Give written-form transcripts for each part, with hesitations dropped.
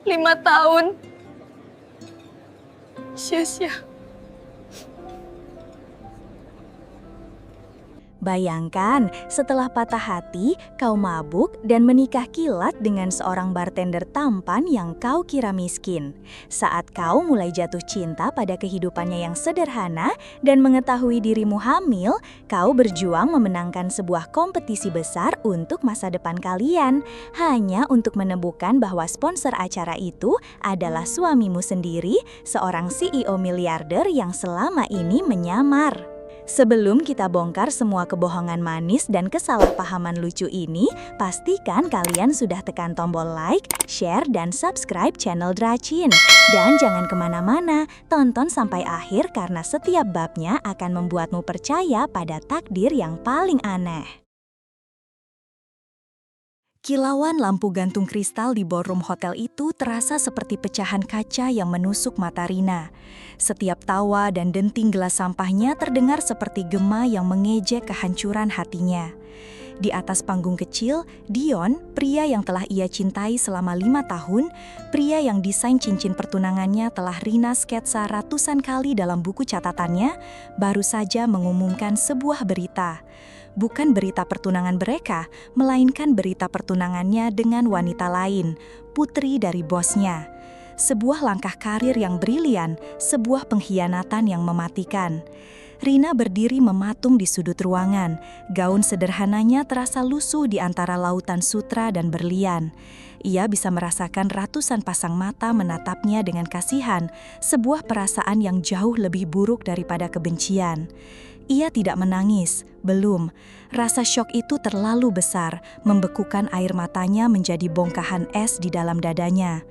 5 tahun sia-sia. Bayangkan, setelah patah hati, kau mabuk dan menikah kilat dengan seorang bartender tampan yang kau kira miskin. Saat kau mulai jatuh cinta pada kehidupannya yang sederhana dan mengetahui dirimu hamil, kau berjuang memenangkan sebuah kompetisi besar untuk masa depan kalian, hanya untuk menemukan bahwa sponsor acara itu adalah suamimu sendiri, seorang CEO miliarder yang selama ini menyamar. Sebelum kita bongkar semua kebohongan manis dan kesalahpahaman lucu ini, pastikan kalian sudah tekan tombol like, share, dan subscribe channel Dracin. Dan jangan kemana-mana, tonton sampai akhir karena setiap babnya akan membuatmu percaya pada takdir yang paling aneh. Kilauan lampu gantung kristal di ballroom hotel itu terasa seperti pecahan kaca yang menusuk mata Rina. Setiap tawa dan denting gelas sampahnya terdengar seperti gema yang mengejek kehancuran hatinya. Di atas panggung kecil, Dion, pria yang telah ia cintai selama 5 tahun, pria yang desain cincin pertunangannya telah Rina sketsa ratusan kali dalam buku catatannya, baru saja mengumumkan sebuah berita. Bukan berita pertunangan mereka, melainkan berita pertunangannya dengan wanita lain, putri dari bosnya. Sebuah langkah karir yang brilian, sebuah pengkhianatan yang mematikan. Rina berdiri mematung di sudut ruangan. Gaun sederhananya terasa lusuh di antara lautan sutra dan berlian. Ia bisa merasakan ratusan pasang mata menatapnya dengan kasihan, sebuah perasaan yang jauh lebih buruk daripada kebencian. Ia tidak menangis, belum. Rasa syok itu terlalu besar, membekukan air matanya menjadi bongkahan es di dalam dadanya.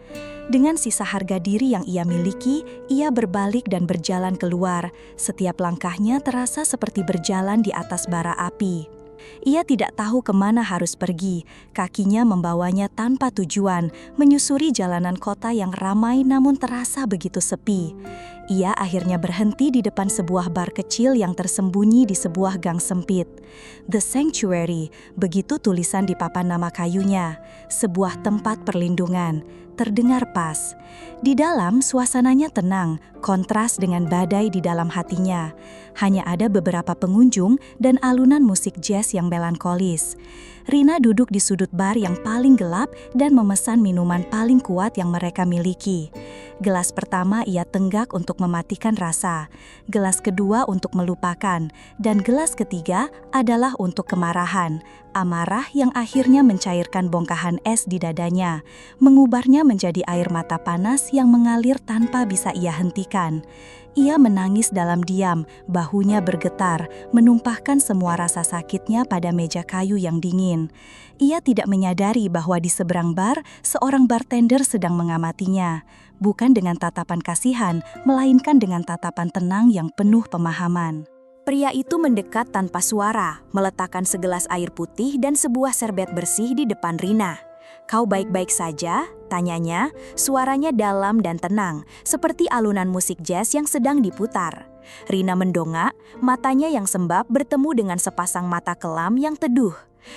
Dengan sisa harga diri yang ia miliki, ia berbalik dan berjalan keluar. Setiap langkahnya terasa seperti berjalan di atas bara api. Ia tidak tahu kemana harus pergi, kakinya membawanya tanpa tujuan, menyusuri jalanan kota yang ramai namun terasa begitu sepi. Ia akhirnya berhenti di depan sebuah bar kecil yang tersembunyi di sebuah gang sempit. The Sanctuary, begitu tulisan di papan nama kayunya, sebuah tempat perlindungan. Terdengar pas. Di dalam, suasananya tenang, kontras dengan badai di dalam hatinya. Hanya ada beberapa pengunjung dan alunan musik jazz yang melankolis. Rina duduk di sudut bar yang paling gelap dan memesan minuman paling kuat yang mereka miliki. Gelas pertama ia tenggak untuk mematikan rasa, gelas kedua untuk melupakan, dan gelas ketiga adalah untuk kemarahan. Amarah yang akhirnya mencairkan bongkahan es di dadanya, mengubarnya menjadi air mata panas yang mengalir tanpa bisa ia hentikan. Ia menangis dalam diam, bahunya bergetar, menumpahkan semua rasa sakitnya pada meja kayu yang dingin. Ia tidak menyadari bahwa di seberang bar, seorang bartender sedang mengamatinya. Bukan dengan tatapan kasihan, melainkan dengan tatapan tenang yang penuh pemahaman. Pria itu mendekat tanpa suara, meletakkan segelas air putih dan sebuah serbet bersih di depan Rina. "Kau baik-baik saja?" tanyanya, suaranya dalam dan tenang, seperti alunan musik jazz yang sedang diputar. Rina mendongak, matanya yang sembab bertemu dengan sepasang mata kelam yang teduh.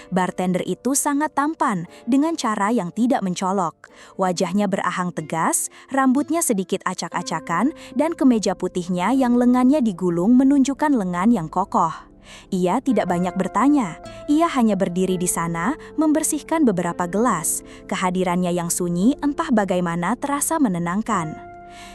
Bartender itu sangat tampan, dengan cara yang tidak mencolok. Wajahnya berahang tegas, rambutnya sedikit acak-acakan, dan kemeja putihnya yang lengannya digulung menunjukkan lengan yang kokoh. Ia tidak banyak bertanya, ia hanya berdiri di sana, membersihkan beberapa gelas. Kehadirannya yang sunyi entah bagaimana terasa menenangkan.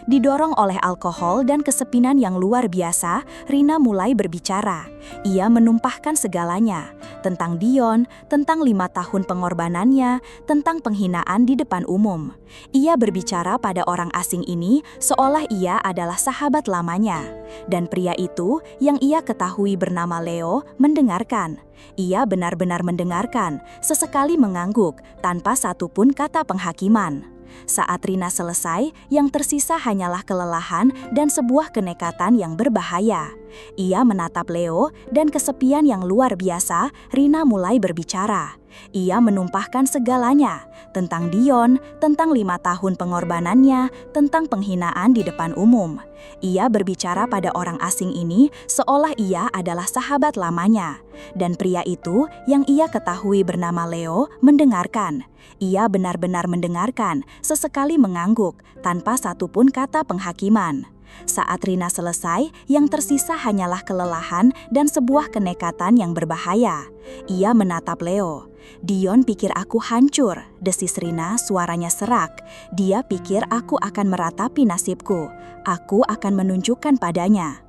Didorong oleh alkohol dan kesepinan yang luar biasa, Rina mulai berbicara. Ia menumpahkan segalanya, tentang Dion, tentang 5 tahun pengorbanannya, tentang penghinaan di depan umum. Ia berbicara pada orang asing ini seolah ia adalah sahabat lamanya. Dan pria itu, yang ia ketahui bernama Leo, mendengarkan. Ia benar-benar mendengarkan, sesekali mengangguk, tanpa satupun kata penghakiman. Saat Rina selesai, yang tersisa hanyalah kelelahan dan sebuah kenekatan yang berbahaya. Ia menatap Leo dan kesepian yang luar biasa, Rina mulai berbicara. Ia menumpahkan segalanya, tentang Dion, tentang 5 tahun pengorbanannya, tentang penghinaan di depan umum. Ia berbicara pada orang asing ini seolah ia adalah sahabat lamanya. Dan pria itu yang ia ketahui bernama Leo mendengarkan. Ia benar-benar mendengarkan, sesekali mengangguk, tanpa satupun kata penghakiman. Saat Rina selesai, yang tersisa hanyalah kelelahan dan sebuah kenekatan yang berbahaya. Ia menatap Leo. "Dion pikir aku hancur," desis Rina, suaranya serak. "Dia pikir aku akan meratapi nasibku. Aku akan menunjukkan padanya."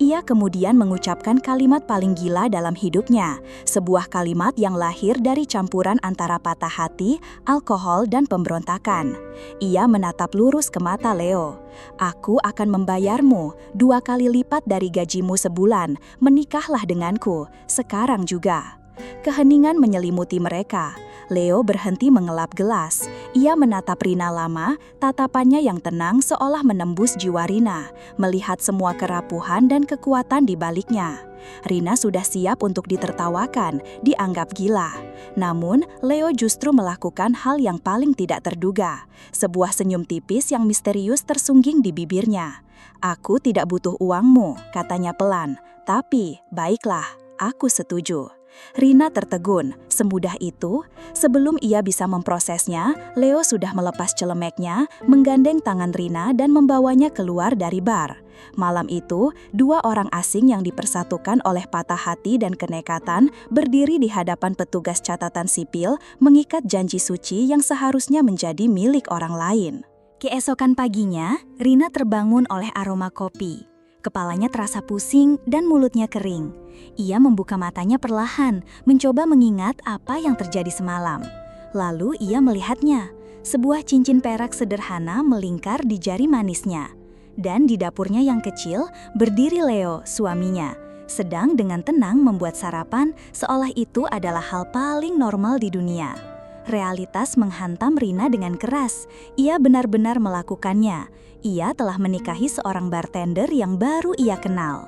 Ia kemudian mengucapkan kalimat paling gila dalam hidupnya, sebuah kalimat yang lahir dari campuran antara patah hati, alkohol, dan pemberontakan. Ia menatap lurus ke mata Leo. "Aku akan membayarmu 2 kali lipat dari gajimu sebulan, menikahlah denganku, sekarang juga." Keheningan menyelimuti mereka. Leo berhenti mengelap gelas. Ia menatap Rina lama, tatapannya yang tenang seolah menembus jiwa Rina, melihat semua kerapuhan dan kekuatan di baliknya. Rina sudah siap untuk ditertawakan, dianggap gila. Namun, Leo justru melakukan hal yang paling tidak terduga. Sebuah senyum tipis yang misterius tersungging di bibirnya. "Aku tidak butuh uangmu," katanya pelan. "Tapi, baiklah, aku setuju." Rina tertegun. Semudah itu? Sebelum ia bisa memprosesnya, Leo sudah melepas celemeknya, menggandeng tangan Rina dan membawanya keluar dari bar. Malam itu, 2 orang asing yang dipersatukan oleh patah hati dan kenekatan berdiri di hadapan petugas catatan sipil, mengikat janji suci yang seharusnya menjadi milik orang lain. Keesokan paginya, Rina terbangun oleh aroma kopi. Kepalanya terasa pusing dan mulutnya kering. Ia membuka matanya perlahan, mencoba mengingat apa yang terjadi semalam. Lalu ia melihatnya. Sebuah cincin perak sederhana melingkar di jari manisnya. Dan di dapurnya yang kecil, berdiri Leo, suaminya, sedang dengan tenang membuat sarapan seolah itu adalah hal paling normal di dunia. Realitas menghantam Rina dengan keras. Ia benar-benar melakukannya. Ia telah menikahi seorang bartender yang baru ia kenal.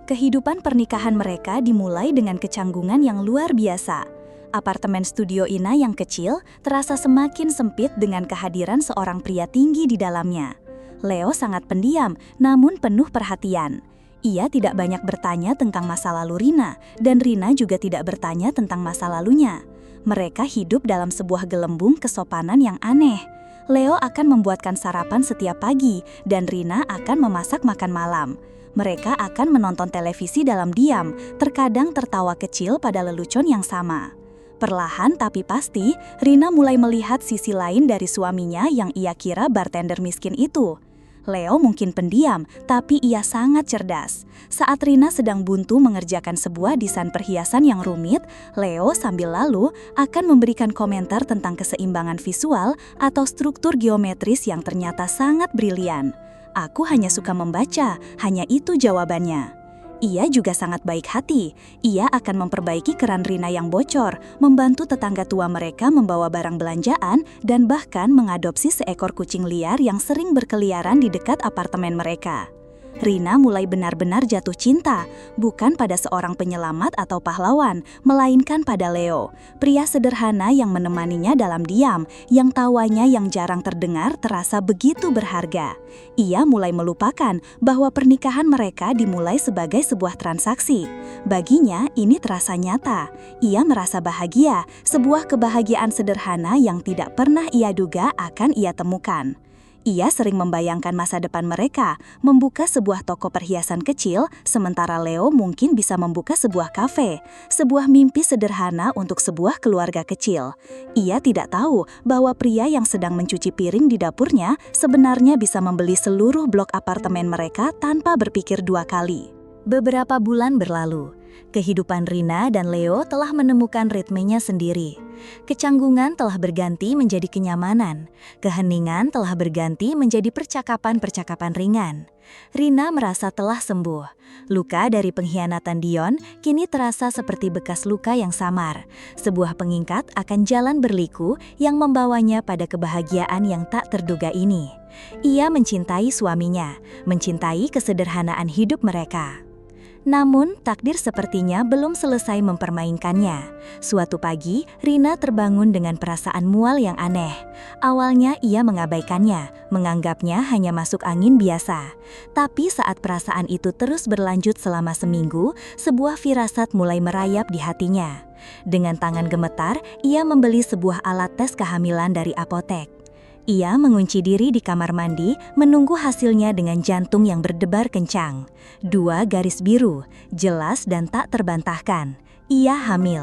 Kehidupan pernikahan mereka dimulai dengan kecanggungan yang luar biasa. Apartemen studio Ina yang kecil terasa semakin sempit dengan kehadiran seorang pria tinggi di dalamnya. Leo sangat pendiam, namun penuh perhatian. Ia tidak banyak bertanya tentang masa lalu Rina, dan Rina juga tidak bertanya tentang masa lalunya. Mereka hidup dalam sebuah gelembung kesopanan yang aneh. Leo akan membuatkan sarapan setiap pagi, dan Rina akan memasak makan malam. Mereka akan menonton televisi dalam diam, terkadang tertawa kecil pada lelucon yang sama. Perlahan tapi pasti, Rina mulai melihat sisi lain dari suaminya yang ia kira bartender miskin itu. Leo mungkin pendiam, tapi ia sangat cerdas. Saat Rina sedang buntu mengerjakan sebuah desain perhiasan yang rumit, Leo sambil lalu akan memberikan komentar tentang keseimbangan visual atau struktur geometris yang ternyata sangat brilian. "Aku hanya suka membaca, hanya itu jawabannya." Ia juga sangat baik hati. Ia akan memperbaiki keran Rina yang bocor, membantu tetangga tua mereka membawa barang belanjaan, dan bahkan mengadopsi seekor kucing liar yang sering berkeliaran di dekat apartemen mereka. Rina mulai benar-benar jatuh cinta, bukan pada seorang penyelamat atau pahlawan, melainkan pada Leo, pria sederhana yang menemaninya dalam diam, yang tawanya yang jarang terdengar terasa begitu berharga. Ia mulai melupakan bahwa pernikahan mereka dimulai sebagai sebuah transaksi. Baginya, ini terasa nyata. Ia merasa bahagia, sebuah kebahagiaan sederhana yang tidak pernah ia duga akan ia temukan. Ia sering membayangkan masa depan mereka, membuka sebuah toko perhiasan kecil, sementara Leo mungkin bisa membuka sebuah kafe, sebuah mimpi sederhana untuk sebuah keluarga kecil. Ia tidak tahu bahwa pria yang sedang mencuci piring di dapurnya sebenarnya bisa membeli seluruh blok apartemen mereka tanpa berpikir 2 kali. Beberapa bulan berlalu. Kehidupan Rina dan Leo telah menemukan ritmenya sendiri. Kecanggungan telah berganti menjadi kenyamanan. Keheningan telah berganti menjadi percakapan-percakapan ringan. Rina merasa telah sembuh. Luka dari pengkhianatan Dion kini terasa seperti bekas luka yang samar. Sebuah pengingat akan jalan berliku yang membawanya pada kebahagiaan yang tak terduga ini. Ia mencintai suaminya, mencintai kesederhanaan hidup mereka. Namun, takdir sepertinya belum selesai mempermainkannya. Suatu pagi, Rina terbangun dengan perasaan mual yang aneh. Awalnya ia mengabaikannya, menganggapnya hanya masuk angin biasa. Tapi saat perasaan itu terus berlanjut selama seminggu, sebuah firasat mulai merayap di hatinya. Dengan tangan gemetar, ia membeli sebuah alat tes kehamilan dari apotek. Ia mengunci diri di kamar mandi, menunggu hasilnya dengan jantung yang berdebar kencang. 2 garis biru, jelas dan tak terbantahkan. Ia hamil.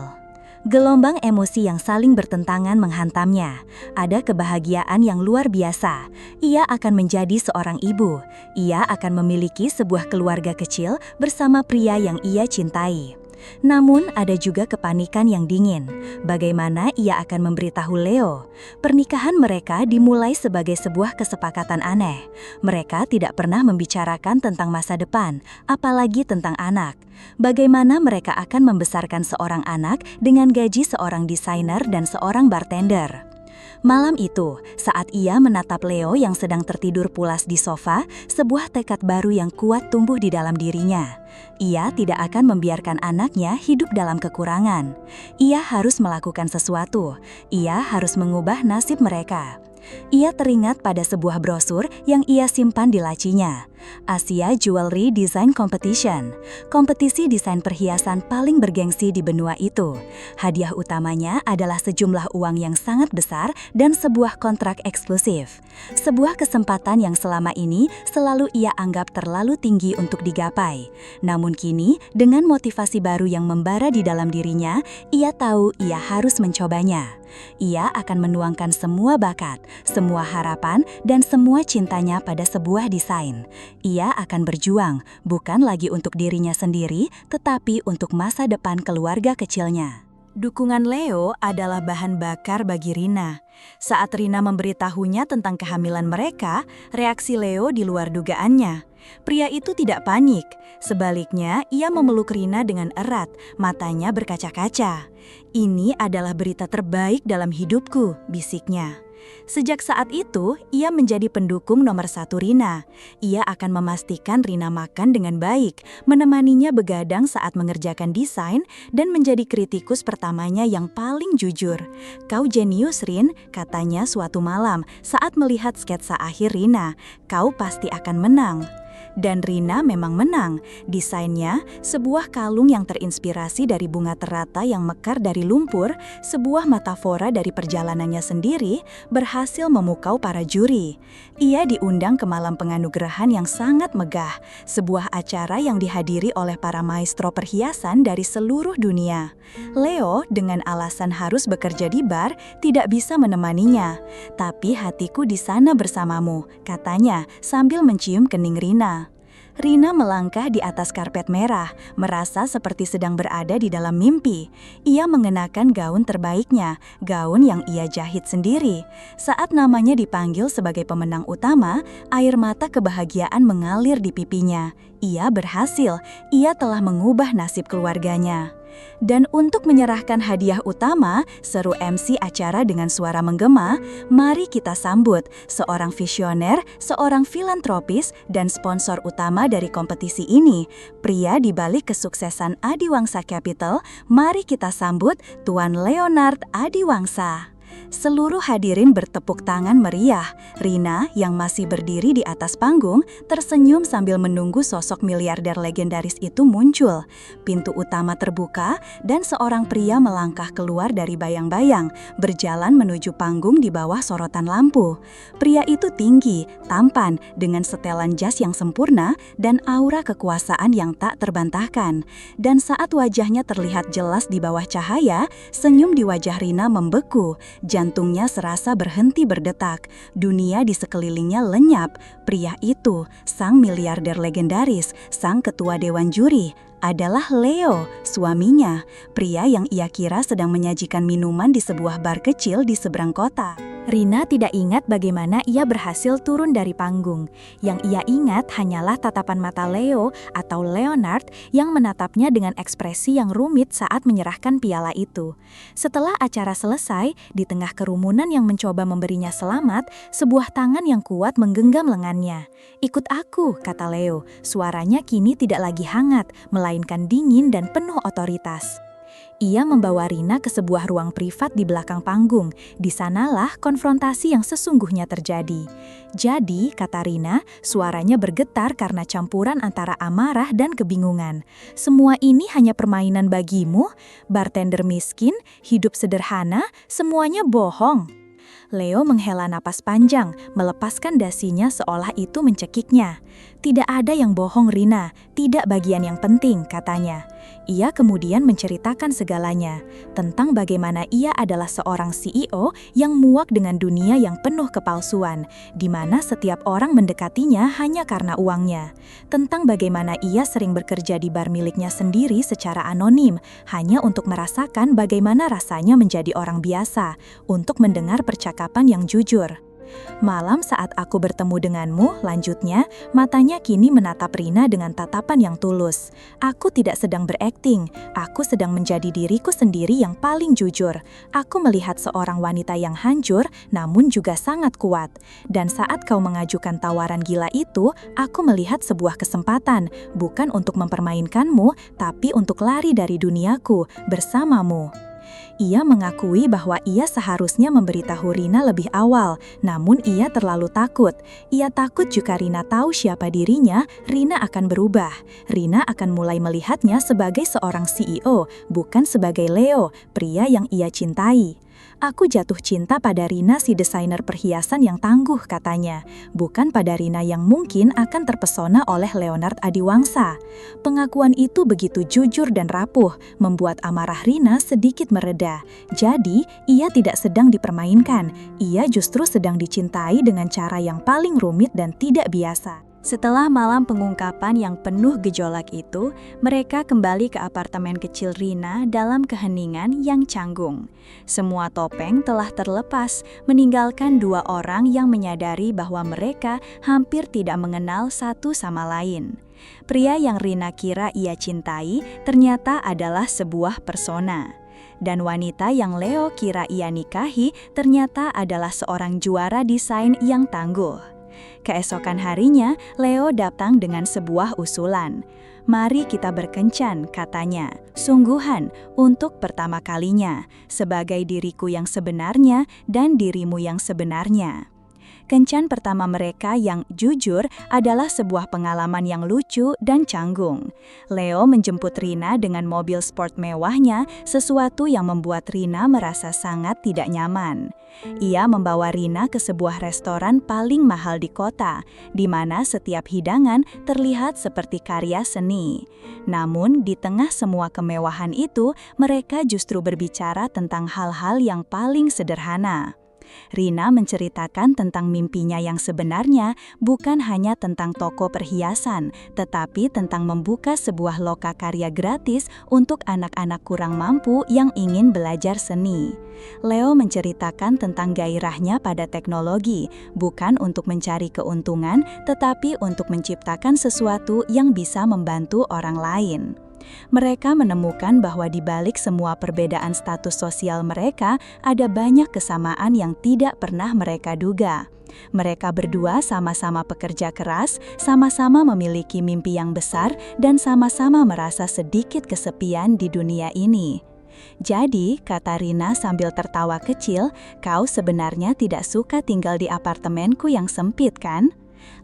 Gelombang emosi yang saling bertentangan menghantamnya. Ada kebahagiaan yang luar biasa. Ia akan menjadi seorang ibu. Ia akan memiliki sebuah keluarga kecil bersama pria yang ia cintai. Namun ada juga kepanikan yang dingin. Bagaimana ia akan memberitahu Leo? Pernikahan mereka dimulai sebagai sebuah kesepakatan aneh. Mereka tidak pernah membicarakan tentang masa depan, apalagi tentang anak. Bagaimana mereka akan membesarkan seorang anak dengan gaji seorang desainer dan seorang bartender? Malam itu, saat ia menatap Leo yang sedang tertidur pulas di sofa, sebuah tekad baru yang kuat tumbuh di dalam dirinya. Ia tidak akan membiarkan anaknya hidup dalam kekurangan. Ia harus melakukan sesuatu. Ia harus mengubah nasib mereka. Ia teringat pada sebuah brosur yang ia simpan di lacinya. Asia Jewelry Design Competition, kompetisi desain perhiasan paling bergengsi di benua itu. Hadiah utamanya adalah sejumlah uang yang sangat besar dan sebuah kontrak eksklusif. Sebuah kesempatan yang selama ini selalu ia anggap terlalu tinggi untuk digapai. Namun kini, dengan motivasi baru yang membara di dalam dirinya, ia tahu ia harus mencobanya. Ia akan menuangkan semua bakat, semua harapan, dan semua cintanya pada sebuah desain. Ia akan berjuang, bukan lagi untuk dirinya sendiri, tetapi untuk masa depan keluarga kecilnya. Dukungan Leo adalah bahan bakar bagi Rina. Saat Rina memberitahunya tentang kehamilan mereka, reaksi Leo di luar dugaannya. Pria itu tidak panik. Sebaliknya, ia memeluk Rina dengan erat, matanya berkaca-kaca. "Ini adalah berita terbaik dalam hidupku," bisiknya. Sejak saat itu, ia menjadi pendukung nomor 1 Rina. Ia akan memastikan Rina makan dengan baik, menemaninya begadang saat mengerjakan desain, dan menjadi kritikus pertamanya yang paling jujur. "Kau jenius, Rin," katanya suatu malam saat melihat sketsa akhir Rina. "Kau pasti akan menang." Dan Rina memang menang. Desainnya, sebuah kalung yang terinspirasi dari bunga teratai yang mekar dari lumpur, sebuah metafora dari perjalanannya sendiri, berhasil memukau para juri. Ia diundang ke malam penganugerahan yang sangat megah, sebuah acara yang dihadiri oleh para maestro perhiasan dari seluruh dunia. Leo, dengan alasan harus bekerja di bar, tidak bisa menemaninya. "Tapi hatiku di sana bersamamu," katanya sambil mencium kening Rina. Rina melangkah di atas karpet merah, merasa seperti sedang berada di dalam mimpi. Ia mengenakan gaun terbaiknya, gaun yang ia jahit sendiri. Saat namanya dipanggil sebagai pemenang utama, air mata kebahagiaan mengalir di pipinya. Ia berhasil, ia telah mengubah nasib keluarganya. Dan untuk menyerahkan hadiah utama, seru MC acara dengan suara menggema, "Mari kita sambut seorang visioner, seorang filantropis, dan sponsor utama dari kompetisi ini. Pria di balik kesuksesan Adiwangsa Capital, mari kita sambut Tuan Leonard Adiwangsa." Seluruh hadirin bertepuk tangan meriah. Rina, yang masih berdiri di atas panggung, tersenyum sambil menunggu sosok miliarder legendaris itu muncul. Pintu utama terbuka, dan seorang pria melangkah keluar dari bayang-bayang, berjalan menuju panggung di bawah sorotan lampu. Pria itu tinggi, tampan, dengan setelan jas yang sempurna, dan aura kekuasaan yang tak terbantahkan. Dan saat wajahnya terlihat jelas di bawah cahaya, senyum di wajah Rina membeku. Jantungnya serasa berhenti berdetak. Dunia di sekelilingnya lenyap. Pria itu, sang miliarder legendaris, sang ketua dewan juri, adalah Leo, suaminya. Pria yang ia kira sedang menyajikan minuman di sebuah bar kecil di seberang kota. Rina tidak ingat bagaimana ia berhasil turun dari panggung. Yang ia ingat hanyalah tatapan mata Leo atau Leonard yang menatapnya dengan ekspresi yang rumit saat menyerahkan piala itu. Setelah acara selesai, di tengah kerumunan yang mencoba memberinya selamat, sebuah tangan yang kuat menggenggam lengannya. "Ikut aku," kata Leo. Suaranya kini tidak lagi hangat, melainkan melainkan dingin dan penuh otoritas. Ia membawa Rina ke sebuah ruang privat di belakang panggung. Di sanalah konfrontasi yang sesungguhnya terjadi. Jadi, kata Rina, suaranya bergetar karena campuran antara amarah dan kebingungan. Semua ini hanya permainan bagimu? Bartender miskin, hidup sederhana, semuanya bohong. Leo menghela napas panjang, melepaskan dasinya seolah itu mencekiknya. Tidak ada yang bohong, Rina, tidak bagian yang penting, katanya. Ia kemudian menceritakan segalanya, tentang bagaimana ia adalah seorang CEO yang muak dengan dunia yang penuh kepalsuan, di mana setiap orang mendekatinya hanya karena uangnya. Tentang bagaimana ia sering bekerja di bar miliknya sendiri secara anonim, hanya untuk merasakan bagaimana rasanya menjadi orang biasa, untuk mendengar percakapan yang jujur. Malam saat aku bertemu denganmu, lanjutnya, matanya kini menatap Rina dengan tatapan yang tulus. Aku tidak sedang berakting, aku sedang menjadi diriku sendiri yang paling jujur. Aku melihat seorang wanita yang hancur, namun juga sangat kuat. Dan saat kau mengajukan tawaran gila itu, aku melihat sebuah kesempatan, bukan untuk mempermainkanmu, tapi untuk lari dari duniaku, bersamamu. Ia mengakui bahwa ia seharusnya memberitahu Rina lebih awal, namun ia terlalu takut. Ia takut jika Rina tahu siapa dirinya, Rina akan berubah. Rina akan mulai melihatnya sebagai seorang CEO, bukan sebagai Leo, pria yang ia cintai. Aku jatuh cinta pada Rina, si desainer perhiasan yang tangguh, katanya, bukan pada Rina yang mungkin akan terpesona oleh Leonard Adiwangsa. Pengakuan itu begitu jujur dan rapuh, membuat amarah Rina sedikit mereda. Jadi, ia tidak sedang dipermainkan, ia justru sedang dicintai dengan cara yang paling rumit dan tidak biasa. Setelah malam pengungkapan yang penuh gejolak itu, mereka kembali ke apartemen kecil Rina dalam keheningan yang canggung. Semua topeng telah terlepas, meninggalkan dua orang yang menyadari bahwa mereka hampir tidak mengenal satu sama lain. Pria yang Rina kira ia cintai ternyata adalah sebuah persona. Dan wanita yang Leo kira ia nikahi ternyata adalah seorang juara desain yang tangguh. Keesokan harinya, Leo datang dengan sebuah usulan. Mari kita berkencan, katanya, sungguhan, untuk pertama kalinya, sebagai diriku yang sebenarnya dan dirimu yang sebenarnya. Kencan pertama mereka yang jujur adalah sebuah pengalaman yang lucu dan canggung. Leo menjemput Rina dengan mobil sport mewahnya, sesuatu yang membuat Rina merasa sangat tidak nyaman. Ia membawa Rina ke sebuah restoran paling mahal di kota, di mana setiap hidangan terlihat seperti karya seni. Namun, di tengah semua kemewahan itu, mereka justru berbicara tentang hal-hal yang paling sederhana. Rina menceritakan tentang mimpinya yang sebenarnya, bukan hanya tentang toko perhiasan, tetapi tentang membuka sebuah lokakarya gratis untuk anak-anak kurang mampu yang ingin belajar seni. Leo menceritakan tentang gairahnya pada teknologi, bukan untuk mencari keuntungan, tetapi untuk menciptakan sesuatu yang bisa membantu orang lain. Mereka menemukan bahwa di balik semua perbedaan status sosial mereka, ada banyak kesamaan yang tidak pernah mereka duga. Mereka berdua sama-sama pekerja keras, sama-sama memiliki mimpi yang besar, dan sama-sama merasa sedikit kesepian di dunia ini. Jadi, kata Rina sambil tertawa kecil, kau sebenarnya tidak suka tinggal di apartemenku yang sempit, kan?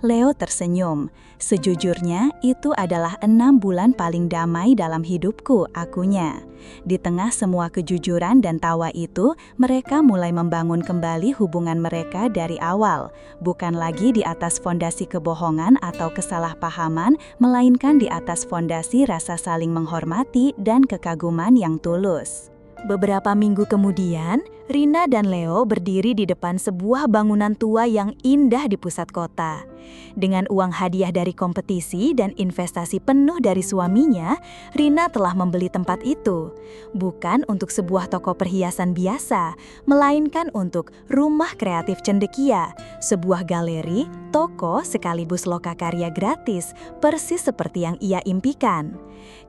Leo tersenyum. Sejujurnya, itu adalah 6 bulan paling damai dalam hidupku, akunya. Di tengah semua kejujuran dan tawa itu, mereka mulai membangun kembali hubungan mereka dari awal. Bukan lagi di atas fondasi kebohongan atau kesalahpahaman, melainkan di atas fondasi rasa saling menghormati dan kekaguman yang tulus. Beberapa minggu kemudian, Rina dan Leo berdiri di depan sebuah bangunan tua yang indah di pusat kota. Dengan uang hadiah dari kompetisi dan investasi penuh dari suaminya, Rina telah membeli tempat itu. Bukan untuk sebuah toko perhiasan biasa, melainkan untuk rumah kreatif cendekia, sebuah galeri, toko sekaligus lokakarya gratis, persis seperti yang ia impikan.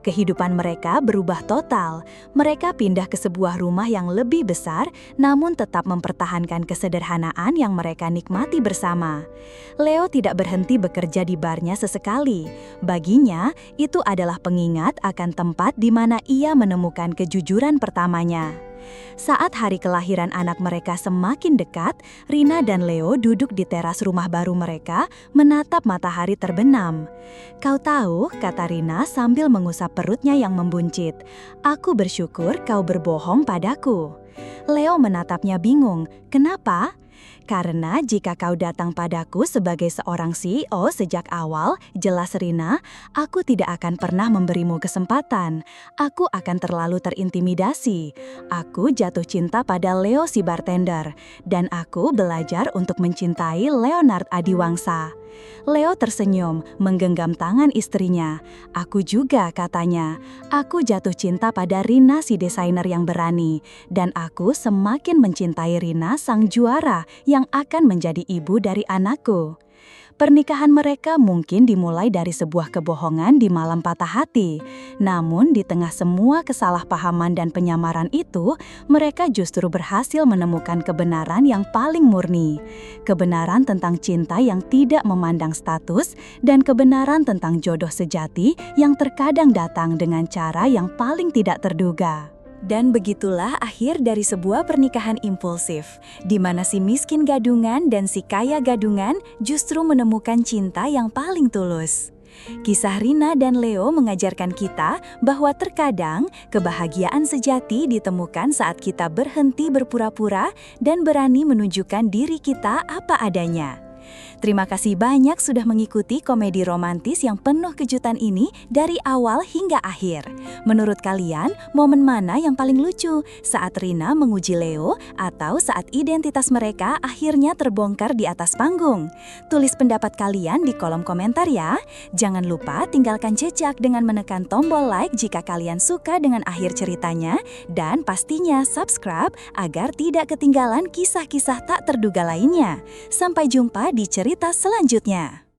Kehidupan mereka berubah total. Mereka pindah ke sebuah rumah yang lebih besar namun tetap mempertahankan kesederhanaan yang mereka nikmati bersama. Leo tidak berhenti bekerja di barnya sesekali. Baginya, itu adalah pengingat akan tempat di mana ia menemukan kejujuran pertamanya. Saat hari kelahiran anak mereka semakin dekat, Rina dan Leo duduk di teras rumah baru mereka, menatap matahari terbenam. "Kau tahu," kata Rina sambil mengusap perutnya yang membuncit, "aku bersyukur kau berbohong padaku." Leo menatapnya bingung. "Kenapa?" "Karena jika kau datang padaku sebagai seorang CEO sejak awal, jelas Rina, aku tidak akan pernah memberimu kesempatan. Aku akan terlalu terintimidasi. Aku jatuh cinta pada Leo si bartender, dan aku belajar untuk mencintai Leonard Adiwangsa." Leo tersenyum, menggenggam tangan istrinya. "Aku juga," katanya. "Aku jatuh cinta pada Rina si desainer yang berani. Dan aku semakin mencintai Rina sang juara yang akan menjadi ibu dari anakku." Pernikahan mereka mungkin dimulai dari sebuah kebohongan di malam patah hati. Namun di tengah semua kesalahpahaman dan penyamaran itu, mereka justru berhasil menemukan kebenaran yang paling murni. Kebenaran tentang cinta yang tidak memandang status, dan kebenaran tentang jodoh sejati yang terkadang datang dengan cara yang paling tidak terduga. Dan begitulah akhir dari sebuah pernikahan impulsif, di mana si miskin gadungan dan si kaya gadungan justru menemukan cinta yang paling tulus. Kisah Rina dan Leo mengajarkan kita bahwa terkadang kebahagiaan sejati ditemukan saat kita berhenti berpura-pura dan berani menunjukkan diri kita apa adanya. Terima kasih banyak sudah mengikuti komedi romantis yang penuh kejutan ini dari awal hingga akhir. Menurut kalian, momen mana yang paling lucu? Saat Rina menguji Leo atau saat identitas mereka akhirnya terbongkar di atas panggung? Tulis pendapat kalian di kolom komentar ya. Jangan lupa tinggalkan jejak dengan menekan tombol like jika kalian suka dengan akhir ceritanya, dan pastinya subscribe agar tidak ketinggalan kisah-kisah tak terduga lainnya. Sampai jumpa di cerita selanjutnya.